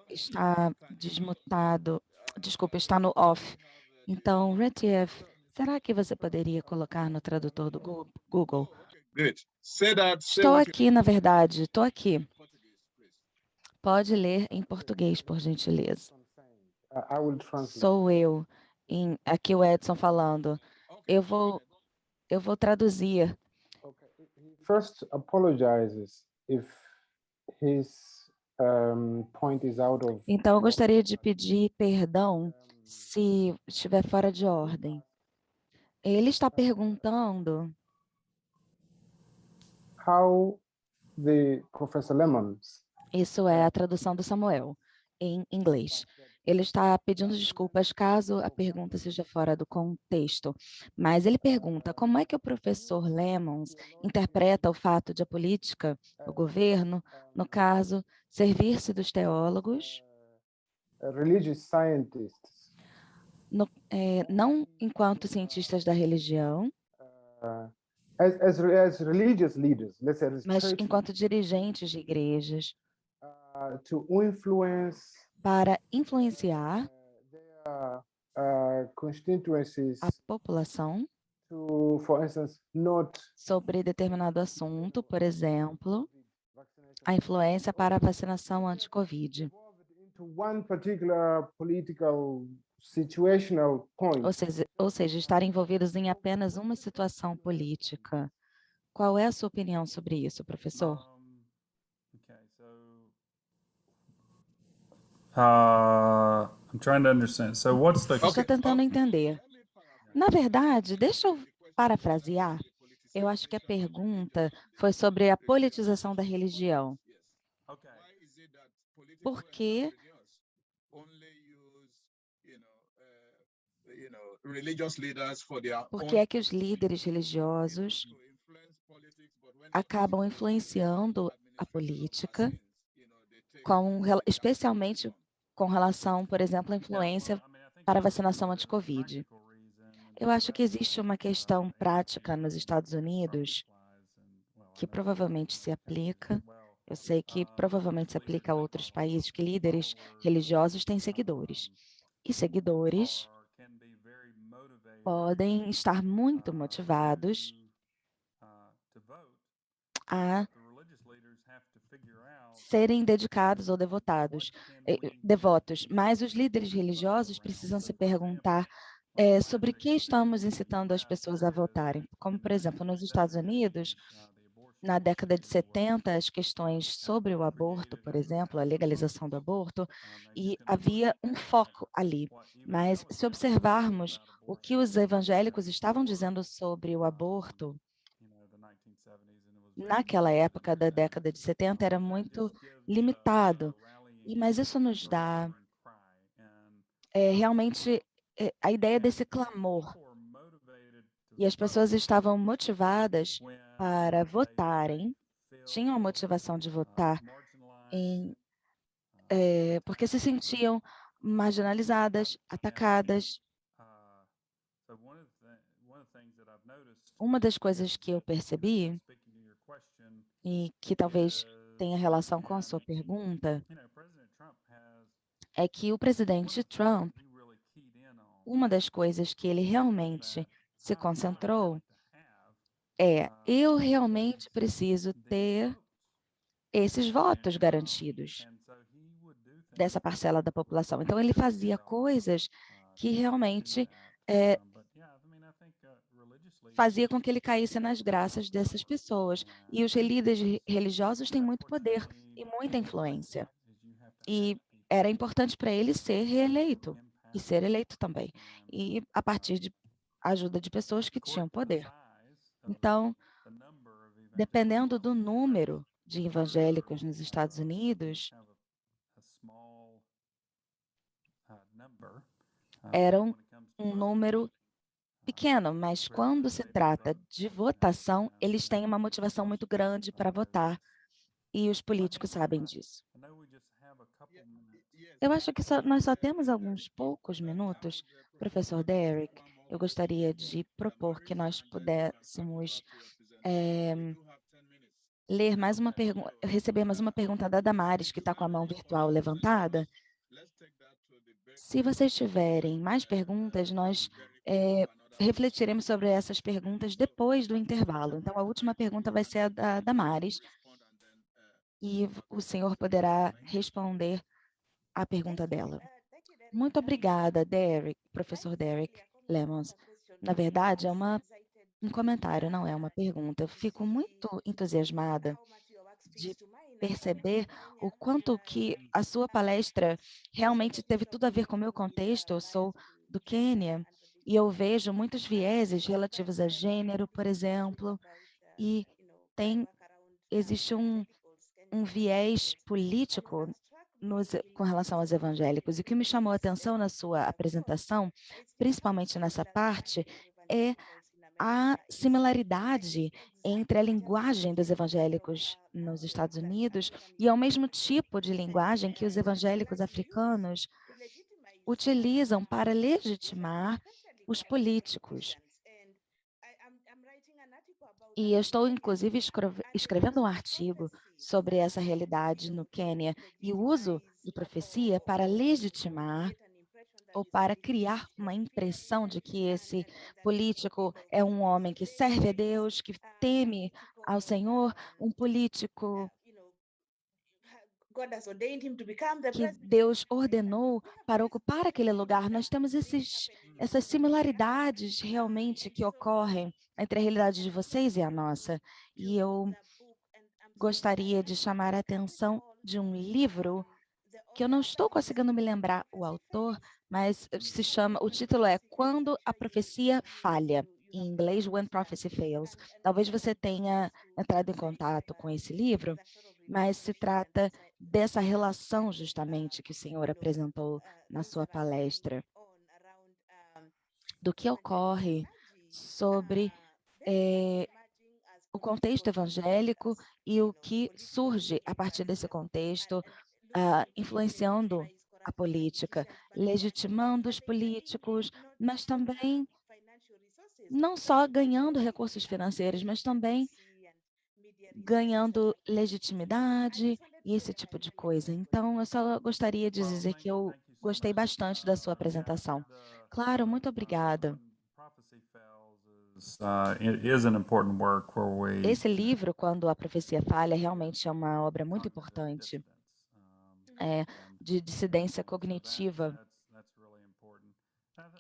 [SPEAKER 1] está desmutado. Desculpa, está no off. Então, Retief, será que você poderia colocar no tradutor do Google?
[SPEAKER 3] Great. Say
[SPEAKER 1] Estou
[SPEAKER 3] what
[SPEAKER 1] aqui, na verdade, estou aqui. Pode ler em português, por gentileza.
[SPEAKER 5] I will translate.
[SPEAKER 1] Sou eu, aqui o Edson falando. Eu vou traduzir.
[SPEAKER 5] Okay. He first apologizes if his point is out of.
[SPEAKER 1] Então, eu gostaria de pedir perdão se estiver fora de ordem. Ele está perguntando
[SPEAKER 5] How the Professor Lemons.
[SPEAKER 1] Isso é a tradução do Samuel, em inglês. Ele está pedindo desculpas caso a pergunta seja fora do contexto, mas ele pergunta como é que o professor Lemons interpreta o fato de a política, o governo, no caso, servir-se dos teólogos,
[SPEAKER 5] Religious scientists.
[SPEAKER 1] não enquanto cientistas da religião,
[SPEAKER 5] As religious leaders, let's say,
[SPEAKER 1] mas enquanto dirigentes de igrejas,
[SPEAKER 5] to influence
[SPEAKER 1] para influenciar
[SPEAKER 5] constituencies
[SPEAKER 1] a população
[SPEAKER 5] to, for instance, not
[SPEAKER 1] sobre determinado assunto, por exemplo, a influência para a vacinação anti-Covid,
[SPEAKER 5] into one particular political situational point.
[SPEAKER 1] ou seja, estar envolvidos em apenas uma situação política. Qual é a sua opinião sobre isso, professor?
[SPEAKER 4] I'm trying to understand. So what's the
[SPEAKER 1] Estou tentando entender. Na verdade, deixa eu parafrasear. Eu acho que a pergunta foi sobre a politização da religião. Por que é que os líderes religiosos acabam influenciando a política, especialmente com relação, por exemplo, à influência para a vacinação anti-Covid? Eu acho que existe uma questão prática nos Estados Unidos que provavelmente se aplica. Eu sei que provavelmente se aplica a outros países, que líderes religiosos têm seguidores. E seguidores podem estar muito motivados a serem dedicados ou devotos, mas os líderes religiosos precisam se perguntar sobre que estamos incitando as pessoas a votarem. Como, por exemplo, nos Estados Unidos, na década de 70, as questões sobre o aborto, por exemplo, a legalização do aborto, e havia um foco ali. Mas se observarmos o que os evangélicos estavam dizendo sobre o aborto, naquela época da década de 70, era muito limitado. Mas isso nos dá realmente a ideia desse clamor. E as pessoas estavam motivadas para votarem, tinham a motivação de votar porque se sentiam marginalizadas, atacadas. Uma das coisas que eu percebi, e que talvez tenha relação com a sua pergunta, é que o presidente Trump, uma das coisas que ele realmente se concentrou eu realmente preciso ter esses votos garantidos dessa parcela da população. Então, ele fazia coisas que realmente fazia com que ele caísse nas graças dessas pessoas. E os líderes religiosos têm muito poder e muita influência. E era importante para ele ser reeleito e ser eleito também. E a partir de ajuda de pessoas que tinham poder. Então, dependendo do número de evangélicos nos Estados Unidos, eram um número pequeno, mas quando se trata de votação, eles têm uma motivação muito grande para votar, e os políticos sabem disso. Eu acho que nós só temos alguns poucos minutos. Professor Derek, eu gostaria de propor que nós pudéssemos ler mais uma pergunta, receber mais uma pergunta da Damares, que está com a mão virtual levantada. Se vocês tiverem mais perguntas, nós refletiremos sobre essas perguntas depois do intervalo. Então, a última pergunta vai ser a da Damares, e o senhor poderá responder à pergunta dela. Muito obrigada, professor Derek Lemons. Na verdade, é um comentário, não é uma pergunta. Eu fico muito entusiasmada de perceber o quanto que a sua palestra realmente teve tudo a ver com o meu contexto. Eu sou do Quênia e eu vejo muitos vieses relativos a gênero, por exemplo, e existe um viés político com relação aos evangélicos. E o que me chamou a atenção na sua apresentação, principalmente nessa parte, é a similaridade entre a linguagem dos evangélicos nos Estados Unidos e ao mesmo tipo de linguagem que os evangélicos africanos utilizam para legitimar os políticos. E eu estou, inclusive, escrevendo um artigo sobre essa realidade no Quênia e o uso de profecia para legitimar ou para criar uma impressão de que esse político é um homem que serve a Deus, que teme ao Senhor, um político que Deus ordenou para ocupar aquele lugar. Nós temos essas similaridades realmente que ocorrem entre a realidade de vocês e a nossa. E eu gostaria de chamar a atenção de um livro que eu não estou conseguindo me lembrar o autor, mas o título é Quando a Profecia Falha, em inglês, When Prophecy Fails. Talvez você tenha entrado em contato com esse livro, mas se trata dessa relação justamente que o senhor apresentou na sua palestra, do que ocorre sobre o contexto evangélico e o que surge a partir desse contexto, influenciando a política, legitimando os políticos, mas também não só ganhando recursos financeiros, mas também ganhando legitimidade e esse tipo de coisa. Então, eu só gostaria de dizer que eu gostei bastante da sua apresentação. Claro, muito obrigada. Esse livro, Quando a Profecia Falha, realmente é uma obra muito importante de dissidência cognitiva.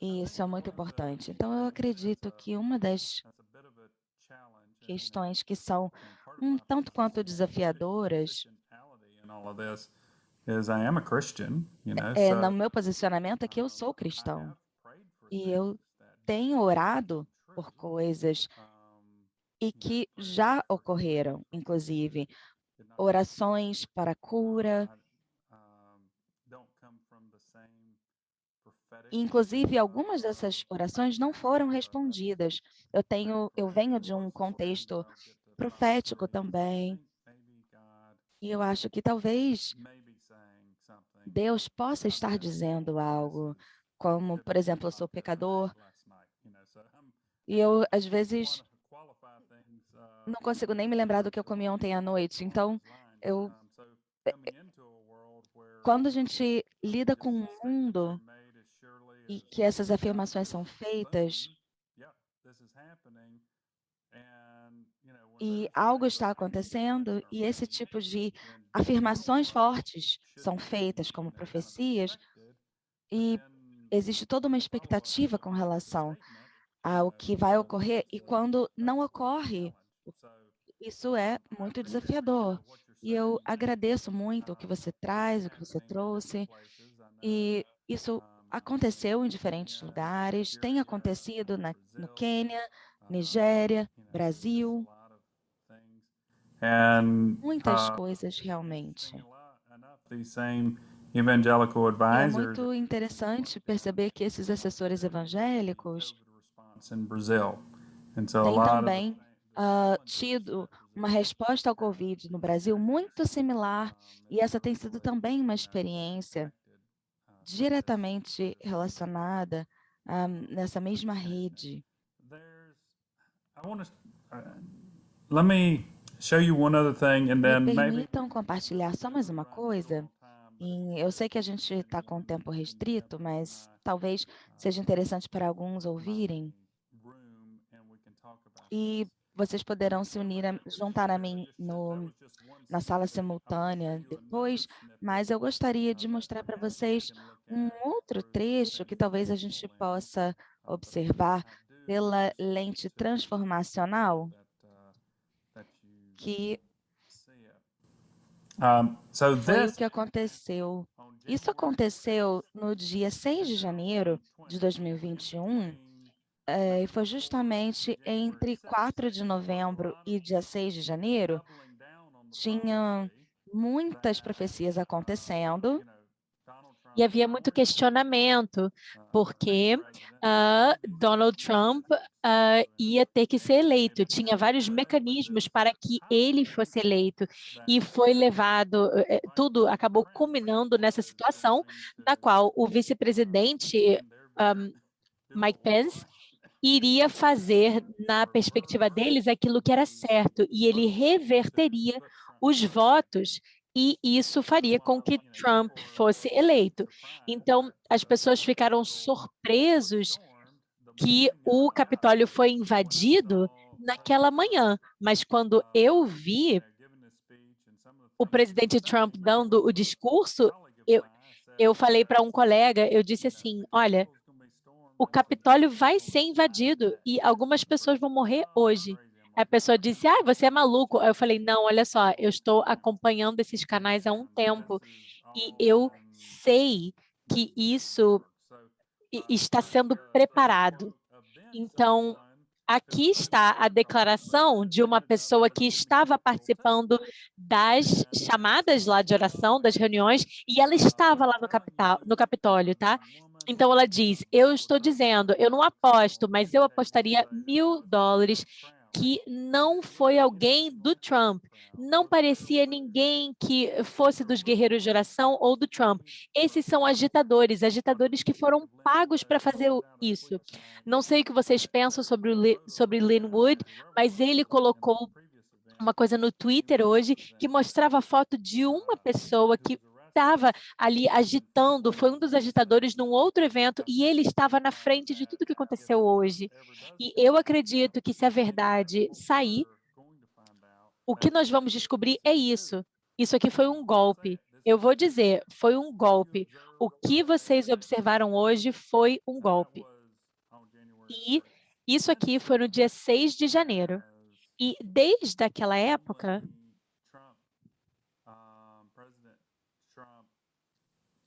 [SPEAKER 1] E isso é muito importante. Então, eu acredito que uma das questões que são um tanto quanto desafiadoras no meu posicionamento é que eu sou cristão. E eu tenho orado por coisas e que já ocorreram, inclusive orações para cura, Inclusive, algumas dessas orações não foram respondidas. Eu venho de um contexto profético também, e eu acho que talvez Deus possa estar dizendo algo, como, por exemplo, eu sou pecador, e eu, às vezes, não consigo nem me lembrar do que eu comi ontem à noite. Então, eu, quando a gente lida com um mundo e que essas afirmações são feitas, e algo está acontecendo, e esse tipo de afirmações fortes são feitas como profecias, e existe toda uma expectativa com relação ao que vai ocorrer, e quando não ocorre, isso é muito desafiador. E eu agradeço muito o que você traz, o que você trouxe, e isso aconteceu em diferentes lugares, tem acontecido no Quênia, Nigéria, Brasil,
[SPEAKER 4] And
[SPEAKER 1] muitas coisas realmente.
[SPEAKER 4] these same evangelical
[SPEAKER 1] E é
[SPEAKER 4] advisors
[SPEAKER 1] muito interessante perceber que esses assessores evangélicos
[SPEAKER 4] in Brazil. And so a
[SPEAKER 1] têm
[SPEAKER 4] lot of
[SPEAKER 1] também tido uma resposta ao Covid no Brasil muito similar, e essa tem sido também uma experiência diretamente relacionada nessa mesma rede.
[SPEAKER 4] I want to let me show you one other thing and
[SPEAKER 1] Me
[SPEAKER 4] then maybe
[SPEAKER 1] permitam compartilhar só mais uma coisa. Eu sei que a gente está com tempo restrito, mas talvez seja interessante para alguns ouvirem. E vocês poderão se unir, juntar a mim na sala simultânea depois, mas eu gostaria de mostrar para vocês um outro trecho que talvez a gente possa observar pela lente transformacional, que
[SPEAKER 4] so
[SPEAKER 1] foi o
[SPEAKER 4] this
[SPEAKER 1] que aconteceu. Isso aconteceu no dia 6 de janeiro de 2021, e foi justamente entre 4 de novembro e dia 6 de janeiro, tinha muitas profecias acontecendo,
[SPEAKER 2] E havia muito questionamento, porque Donald Trump ia ter que ser eleito. Tinha vários mecanismos para que ele fosse eleito. E foi levado, tudo acabou culminando nessa situação, na qual o vice-presidente Mike Pence iria fazer, na perspectiva deles, aquilo que era certo, e ele reverteria os votos, e isso faria com que Trump fosse eleito. Então, as pessoas ficaram surpresos que o Capitólio foi invadido naquela manhã, mas quando eu vi o presidente Trump dando o discurso, eu falei para um colega, eu disse assim, olha, o Capitólio vai ser invadido e algumas pessoas vão morrer hoje. A pessoa disse, você é maluco. Aí eu falei, não, olha só, eu estou acompanhando esses canais há um tempo e eu sei que isso está sendo preparado. Então, aqui está a declaração de uma pessoa que estava participando das chamadas lá de oração, das reuniões, e ela estava lá no Capitólio, tá? Então ela diz, eu estou dizendo, eu não aposto, mas eu apostaria $1.000 que não foi alguém do Trump. Não parecia ninguém que fosse dos guerreiros de oração ou do Trump. Esses são agitadores que foram pagos para fazer isso. Não sei o que vocês pensam sobre Linwood, mas ele colocou uma coisa no Twitter hoje que mostrava a foto de uma pessoa que estava ali agitando, foi um dos agitadores num outro evento e ele estava na frente de tudo que aconteceu hoje. E eu acredito que se a verdade sair, o que nós vamos descobrir é isso. Isso aqui foi um golpe. Eu vou dizer, foi um golpe. O que vocês observaram hoje foi um golpe. E isso aqui foi no dia 6 de janeiro. E desde aquela época,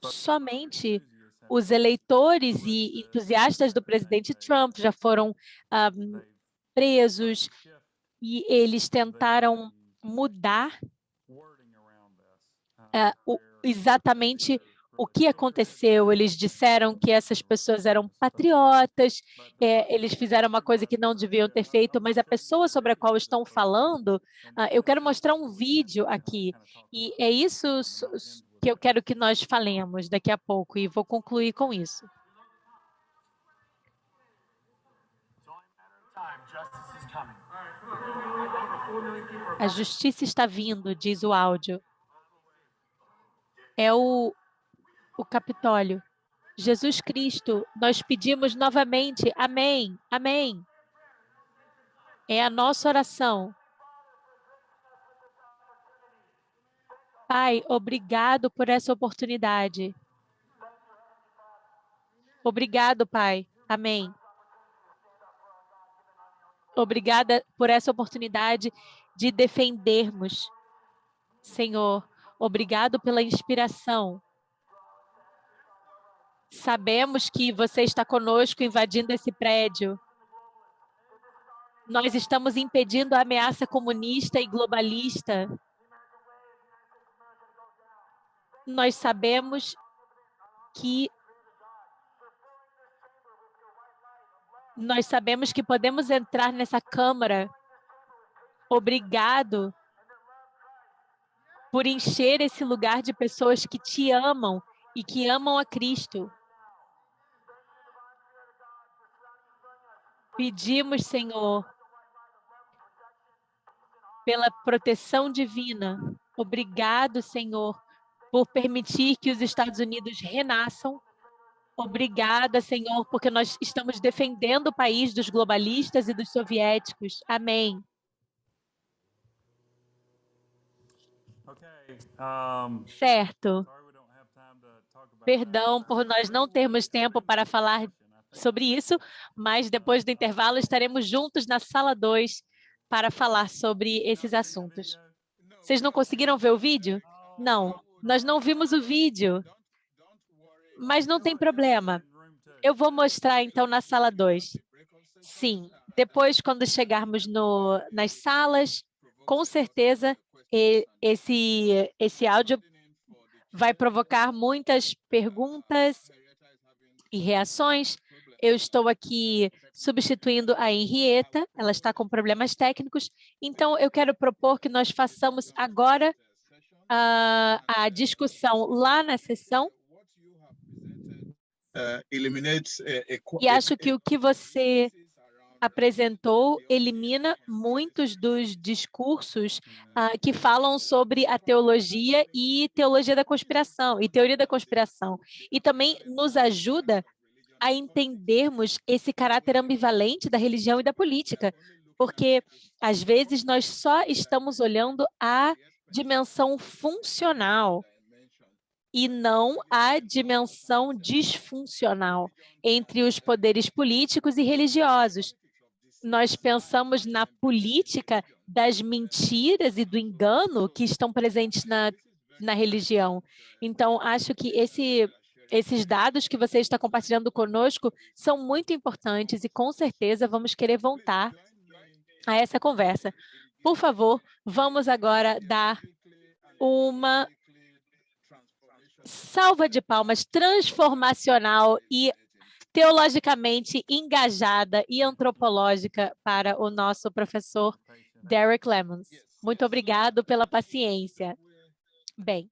[SPEAKER 2] somente os eleitores e entusiastas do presidente Trump já foram presos e eles tentaram mudar exatamente o que aconteceu. Eles disseram que essas pessoas eram patriotas, eles fizeram uma coisa que não deviam ter feito, mas a pessoa sobre a qual estão falando, eu quero mostrar um vídeo aqui, e é isso que eu quero que nós falemos daqui a pouco, e vou concluir com isso. A justiça está vindo, diz o áudio. É o Capitólio. Jesus Cristo, nós pedimos novamente, amém, amém. É a nossa oração. Pai, obrigado por essa oportunidade. Obrigado, Pai. Amém. Obrigada por essa oportunidade de defendermos. Senhor, obrigado pela inspiração. Sabemos que você está conosco invadindo esse prédio. Nós estamos impedindo a ameaça comunista e globalista. Nós sabemos que podemos entrar nessa Câmara. Obrigado por encher esse lugar de pessoas que te amam e que amam a Cristo. Pedimos, Senhor, pela proteção divina. Obrigado, Senhor, por permitir que os Estados Unidos renasçam. Obrigada, Senhor, porque nós estamos defendendo o país dos globalistas e dos soviéticos. Amém. Certo. Perdão por nós não termos tempo para falar sobre isso, mas depois do intervalo estaremos juntos na sala 2 para falar sobre esses assuntos. Vocês não conseguiram ver o vídeo? Não, nós não vimos o vídeo, mas não tem problema. Eu vou mostrar então na sala 2. Sim, depois quando chegarmos nas salas, com certeza esse áudio vai provocar muitas perguntas e reações. Eu estou aqui substituindo a Henrietta, ela está com problemas técnicos, então eu quero propor que nós façamos agora a discussão lá na sessão. E acho que o que você apresentou elimina muitos dos discursos que falam sobre a teologia e teologia da conspiração, e teoria da conspiração. E também nos ajuda a entendermos esse caráter ambivalente da religião e da política, porque, às vezes, nós só estamos olhando a dimensão funcional e não a dimensão disfuncional entre os poderes políticos e religiosos. Nós pensamos na política das mentiras e do engano que estão presentes na religião. Então, acho que esses dados que você está compartilhando conosco são muito importantes e, com certeza, vamos querer voltar a essa conversa. Por favor, vamos agora dar uma salva de palmas transformacional e teologicamente engajada e antropológica para o nosso professor Derek Lemons. Muito obrigado pela paciência. Bem,